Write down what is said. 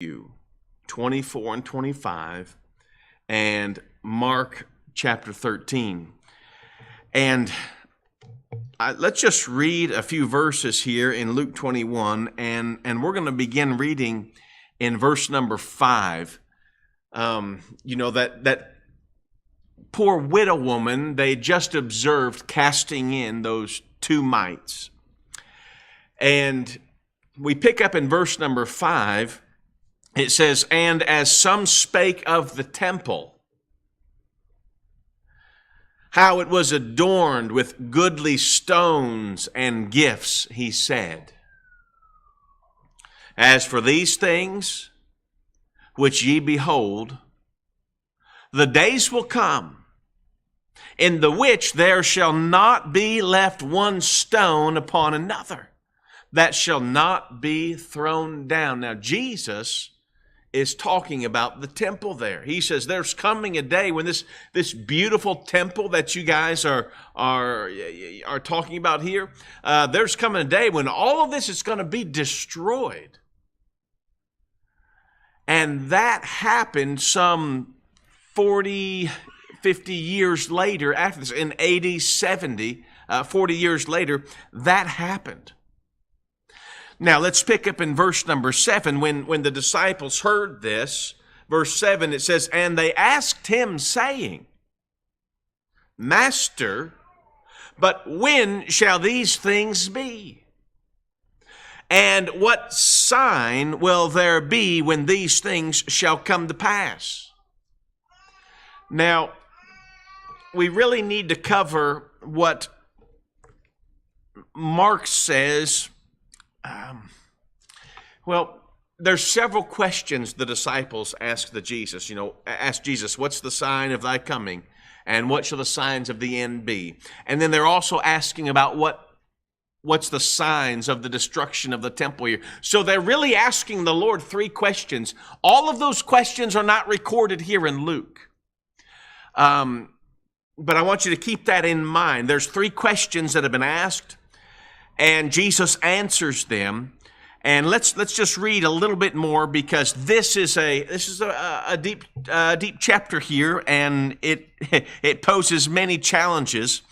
Matthew 24 and 25 and Mark chapter 13. And let's just read a few verses here in Luke 21, and we're going to begin reading in verse number 5. That poor widow woman, they just observed casting in those 2 mites. And we pick up in verse number 5. It says, "And as some spake of the temple, how it was adorned with goodly stones and gifts, he said, As for these things which ye behold, the days will come, in the which there shall not be left one stone upon another, that shall not be thrown down." Now, Jesus is talking about the temple there. He says there's coming a day when this beautiful temple that you guys are talking about here, there's coming a day when all of this is going to be destroyed. And that happened some 40, 50 years later after this. In AD 70, 40 years later, that happened. Now, let's pick up in verse number 7. When the disciples heard this, verse 7, it says, "And they asked him, saying, Master, but when shall these things be? And what sign will there be when these things shall come to pass?" Now, we really need to cover what Mark says. There's several questions the disciples asked Jesus. Ask Jesus, "What's the sign of thy coming? And what shall the signs of the end be?" And then they're also asking about what's the signs of the destruction of the temple here. So they're really asking the Lord 3 questions. All of those questions are not recorded here in Luke. But I want you to keep that in mind. There's 3 questions that have been asked, and Jesus answers them. And let's just read a little bit more, because this is a deep chapter here, and it poses many challenges.